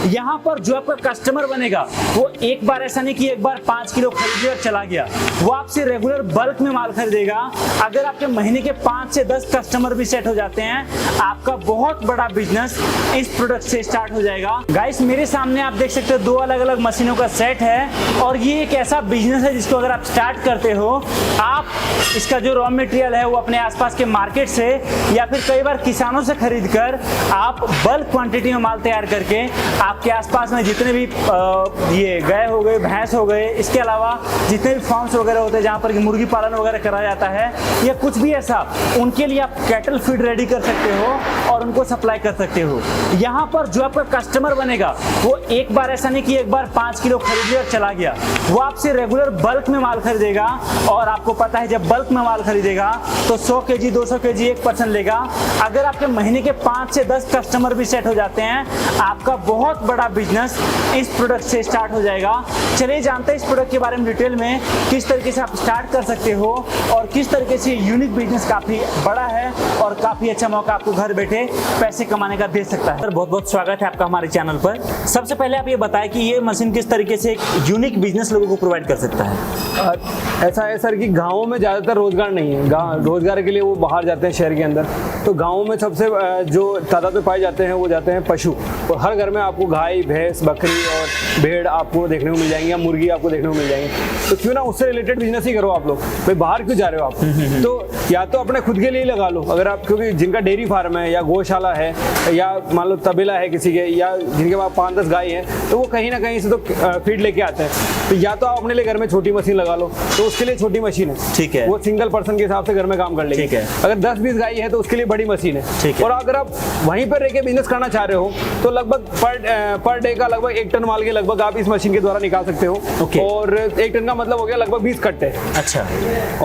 यहाँ पर जो आपका कस्टमर बनेगा वो एक बार ऐसा नहीं कि एक बार 5 किलो खरीदे और चला गया, वो आपसे रेगुलर बल्क में माल खरीदेगा। अगर आपके महीने के 5 से 10 कस्टमर भी सेट हो जाते हैं, आपका बहुत बड़ा बिजनेस इस प्रोडक्ट से स्टार्ट हो जाएगा। गाइस, मेरे सामने आप देख सकते हो 2 अलग अलग मशीनों का सेट है और ये एक ऐसा बिजनेस है जिसको अगर आप स्टार्ट करते हो, आप इसका जो रॉ मटेरियल है वो अपने आसपास के मार्केट से या फिर कई बार किसानों से खरीद कर आप बल्क क्वांटिटी में माल तैयार करके आपके आसपास में जितने भी ये गाय हो गए, भैंस हो गए, इसके अलावा जितने भी फार्म्स वगैरह होते हैं जहाँ पर मुर्गी पालन वगैरह करा जाता है या कुछ भी ऐसा, उनके लिए आप कैटल फीड रेडी कर सकते हो और उनको सप्लाई कर सकते हो। यहाँ पर जो आपका कस्टमर बनेगा वो एक बार ऐसा नहीं कि एक बार 5 किलो खरीदे और चला गया, वो आपसे रेगुलर बल्क में माल खरीदेगा। और आपको पता है जब बल्क में माल खरीदेगा तो 100 केजी 200 केजी 1% लेगा। अगर आपके महीने के 5 से 10 कस्टमर भी सेट हो जाते हैं, आपका बहुत बड़ा बिजनेस इस प्रोडक्ट से स्टार्ट हो जाएगा। चलिए जानते हैं इस प्रोडक्ट के बारे में डिटेल में, किस तरीके से आप स्टार्ट कर सकते हो और किस तरीके से यूनिक बिजनेस काफी बड़ा है और काफी अच्छा मौका आपको घर बैठे पैसे कमाने का दे सकता है। सर, बहुत बहुत स्वागत है आपका हमारे चैनल पर। सबसे पहले आप ये बताएं कि ये मशीन किस तरीके से एक यूनिक बिजनेस लोगों को प्रोवाइड कर सकता है। ऐसा है सर कि गाँवों में ज़्यादातर रोजगार नहीं है, रोजगार के लिए वो बाहर जाते हैं शहर के अंदर। तो गाँवों में सबसे जो तादाद में पाए जाते हैं वो जाते हैं पशु, और हर घर में आपको गाय, भैंस, बकरी और भेड़ आपको देखने को मिल जाएंगी या मुर्गी आपको देखने को मिल जाएंगी। तो क्यों ना उससे रिलेटेड बिजनेस ही करो आप लोग, भाई बाहर क्यों जा रहे हो आप। तो या तो अपने खुद के लिए लगा लो, अगर आप, क्योंकि जिनका डेयरी फार्म है या गौशाला है या मान लो तबेला है किसी के, या जिनके पास 5-10 गाय हैं, तो वो कहीं ना कहीं से तो फीड लेके आते हैं। तो या तो आप अपने लिए घर में छोटी मशीन लगा लो, तो उसके लिए छोटी मशीन है, ठीक है, वो सिंगल पर्सन के हिसाब से घर में काम कर लेगी। ठीक है। अगर 10-20 गाय है तो उसके लिए बड़ी मशीन है, ठीक है। और अगर आप वहीं पर रह के बिजनेस करना चाह रहे हो तो लगभग पर डे का लगभग 1 टन माल के लगभग आप इस मशीन के द्वारा निकाल सकते हो। और 1 टन का मतलब हो गया लगभग 20 कट्टे। अच्छा।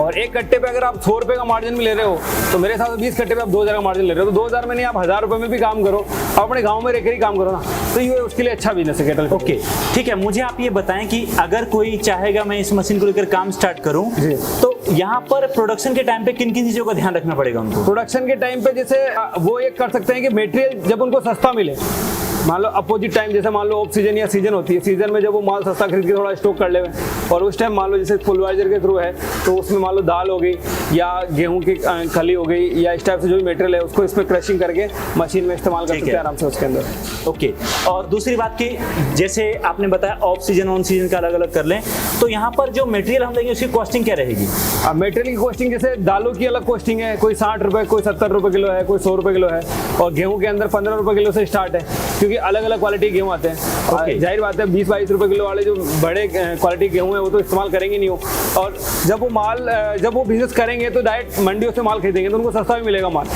और एक कट्टे पे अगर आप 100 रुपए का मार्जिन भी ले रहे हो तो मेरे हिसाब से 20 कट्टे पे आप 2000 का मार्जिन ले रहे हो, तो 2000 में नहीं आप 1000 रुपए में भी काम करो, अपने गाँव में रहकर ही काम करो ना, तो ये उसके लिए अच्छा बिजनेस है कैटल। ओके, ठीक है। मुझे आप ये बताएं कि अगर कोई चाहेगा मैं इस मशीन को लेकर काम स्टार्ट करूं, तो यहाँ पर प्रोडक्शन के टाइम पे किन किन चीजों का ध्यान रखना पड़ेगा उनको? प्रोडक्शन के टाइम पे जैसे वो एक कर सकते हैं कि मटेरियल जब उनको सस्ता मिले, मान लो अपोजिट टाइम, जैसे मान लो ऑफ सीजन या सीजन होती है, सीजन में जब वो माल सस्ता खरीद के थोड़ा स्टॉक कर ले, और उस टाइम मान लो जैसे फुलवाइजर के थ्रू है तो उसमें मान लो दाल हो गई या गेहूं की खली हो गई या इस टाइप से जो भी मटेरियल है उसको इसमें क्रशिंग करके मशीन में इस्तेमाल कर सकते हैं आराम से उसके अंदर। ओके। और दूसरी बात की, जैसे आपने बताया ऑफ सीजन ऑन सीजन का अलग अलग कर लें, तो यहाँ पर जो मटेरियल हम लेंगे उसकी कॉस्टिंग क्या रहेगी? मटेरियल की कॉस्टिंग जैसे दालों की अलग कॉस्टिंग है, कोई 60 रुपए, कोई 70 रुपए किलो है, कोई 100 रुपए किलो है, और गेहूं के अंदर 15 रुपए किलो से स्टार्ट है, क्योंकि अलग अलग क्वालिटी गेहूं आते हैं। जाहिर बात है 20-22 रुपए किलो वाले जो बड़े क्वालिटी गेहूं है वो तो इस्तेमाल करेंगे नहीं हो, और जब वो बिजनेस करेंगे तो डायरेक्ट मंडियों से माल खरीदेंगे तो उनको सस्ता भी मिलेगा माल।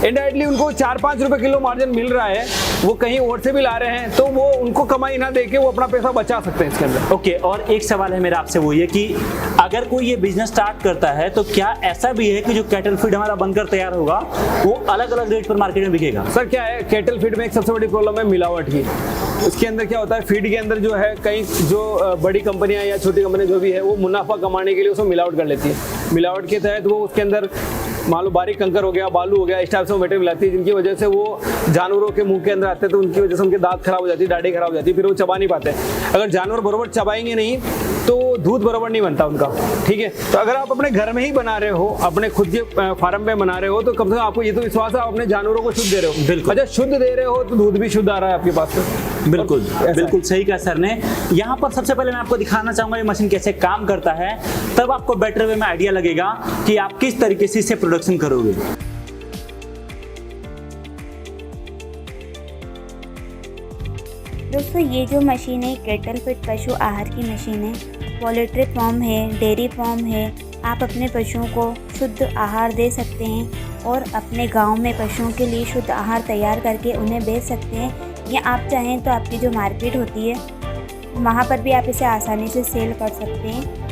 इनडायरेक्टली उनको 4-5 रुपए किलो मार्जिन मिल रहा है, वो कहीं और से भी ला रहे हैं, तो वो उनको कमाई ना देके वो अपना पैसा बचा सकते हैं इसके अंदर। ओके। और एक सवाल है मेरा आपसे, वो ये कि अगर कोई ये बिजनेस स्टार्ट करता है तो क्या ऐसा भी है कि जो कैटल फीड हमारा बनकर तैयार होगा वो अलग अलग रेट पर मार्केट में बिकेगा? सर क्या है, कैटल फीड में एक सबसे बड़ी प्रॉब्लम है मिलावट की। उसके अंदर क्या होता है, फीड के अंदर जो है कई जो बड़ी कंपनियां या छोटी कंपनियां जो भी है वो मुनाफा कमाने के लिए उसमें मिलावट कर लेती है। मिलावट के तहत वो उसके अंदर मान लो बारीक कंकर हो गया, बालू हो गया, इस टाइप से वो मटेरियल मिलाती है, जिनकी वजह से वो जानवरों के मुंह के अंदर आते हैं, तो उनकी वजह से उनके दांत खराब हो जाती है, दाढ़ी खराब हो जाती है, फिर वो चबा नहीं पाते। अगर जानवर बराबर चबाएंगे नहीं तो दूध बराबर नहीं बनता उनका, ठीक है। तो अगर आप अपने घर में ही बना रहे हो, अपने खुद के फार्म में बना रहे हो, तो कम से कम आपको ये तो विश्वास है आप अपने जानवरों को शुद्ध दे रहे हो। बिल्कुल। अच्छा, शुद्ध दे रहे हो तो दूध भी शुद्ध आ रहा है आपके पास। बिल्कुल बिल्कुल सही कहा सर ने। यहाँ पर सबसे पहले मैं आपको दिखाना चाहूंगा ये मशीन कैसे काम करता है, तब आपको बेटर वे में आइडिया लगेगा कि आप किस तरीके से इसे प्रोडक्शन करोगे। दोस्तों, ये जो मशीन है कैटल फीड पशु आहार की मशीन है, पोल्ट्री फार्म है, डेयरी फार्म है, आप अपने पशुओं को शुद्ध आहार दे सकते हैं और अपने गांव में पशुओं के लिए शुद्ध आहार तैयार करके उन्हें बेच सकते हैं, या आप चाहें तो आपकी जो मार्केट होती है वहाँ पर भी आप इसे आसानी से सेल कर सकते हैं।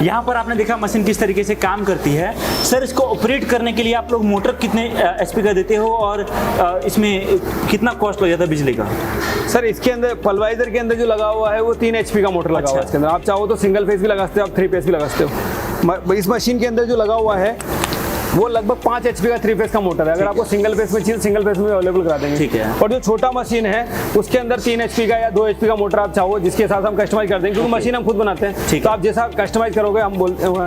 यहाँ पर आपने देखा मशीन किस तरीके से काम करती है। सर इसको ऑपरेट करने के लिए आप लोग मोटर कितने एचपी का देते हो और इसमें कितना कॉस्ट लग जाता है बिजली का? सर इसके अंदर पल्वराइजर के अंदर जो लगा हुआ है वो 3 HP का मोटर लगा हुआ है इसके अंदर। आप चाहो तो सिंगल फेस भी लगा सकते हो, आप 3 फेस भी लगा सकते हो। इस मशीन के अंदर जो लगा हुआ है वो लगभग 5 HP का 3 फेस का मोटर है। अगर आपको सिंगल फेस में चाहिए सिंगल फेस में अवेलेबल करा देंगे। ठीक है। और जो छोटा मशीन है उसके अंदर 3 HP का या 2 HP का मोटर आप चाहो जिसके हिसाब से हम कस्टमाइज कर देंगे, क्योंकि मशीन हम खुद बनाते हैं। तो आप जैसा कस्टमाइज करोगे हम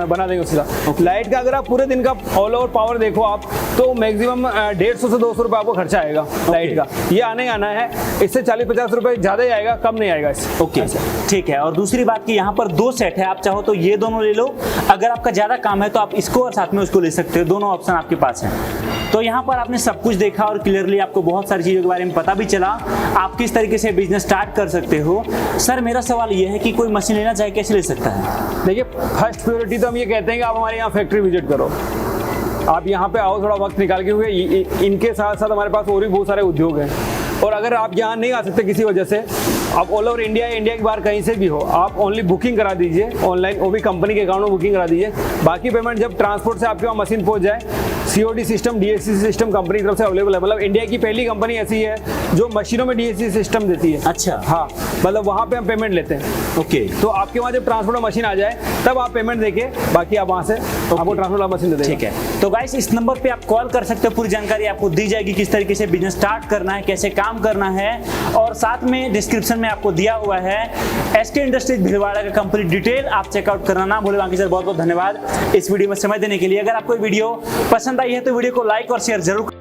बना देंगे उसके साथ। लाइट का अगर आप पूरे दिन का ऑल ओवर पावर देखो आप तो मैक्सिमम 150 से 200 रुपये आपको खर्चा आएगा लाइट का। ये आने आना है, इससे 40-50 रुपये ज़्यादा ही आएगा, कम नहीं आएगा इससे। ओके ठीक है। और दूसरी बात कि यहाँ पर 2 सेट है, आप चाहो तो ये दोनों ले लो, अगर आपका ज़्यादा काम है तो आप इसको और साथ में उसको ले सकते हो, दोनों ऑप्शन आपके पास है। तो यहाँ पर आपने सब कुछ देखा और क्लियरली आपको बहुत सारी चीज़ों के बारे में पता भी चला, आप किस तरीके से बिजनेस स्टार्ट कर सकते हो। सर मेरा सवाल ये है कि कोई मशीन लेना चाहे कैसे ले सकता है? देखिए फर्स्ट प्रायोरिटी तो हम ये कहते हैं कि आप हमारे यहाँ फैक्ट्री विजिट करो, आप यहाँ पे आओ थोड़ा वक्त निकाल के, क्योंकि इनके साथ साथ हमारे पास और भी बहुत सारे उद्योग हैं। और अगर आप यहाँ नहीं आ सकते किसी वजह से, आप ऑल ओवर इंडिया के बाहर कहीं से भी हो, आप ओनली बुकिंग करा दीजिए ऑनलाइन, वो भी कंपनी के अकाउंट में बुकिंग करा दीजिए। बाकी पेमेंट जब ट्रांसपोर्ट से आपके वहाँ मशीन पहुँच जाए, COD system DSC system company की तरफ से अवेलेबल है। मतलब इंडिया की पहली कंपनी ऐसी है जो मशीनों में DSC सिस्टम देती है। अच्छा हाँ, मतलब वहाँ पे हम पेमेंट लेते हैं। ओके तो आपके वहाँ जब ट्रांसपोर्ट मशीन आ जाए तब आप पेमेंट देके बाकी आप वहाँ से आपको ट्रांसपोर्ट मशीन दे देंगे। ठीक है। तो गाइस इस नंबर पे आप कॉल कर सकते हो, पूरी जानकारी आपको दी जाएगी किस तरीके से बिजनेस स्टार्ट करना है, कैसे काम करना है। और साथ में डिस्क्रिप्शन में आपको दिया हुआ है SK इंडस्ट्रीज भीलवाड़ा का कंप्लीट डिटेल, आप चेकआउट करना ना भूलें। बाकी सर बहुत बहुत धन्यवाद इस वीडियो में समय देने के लिए। अगर आपको वीडियो पसंद आई है तो वीडियो को लाइक और शेयर जरूर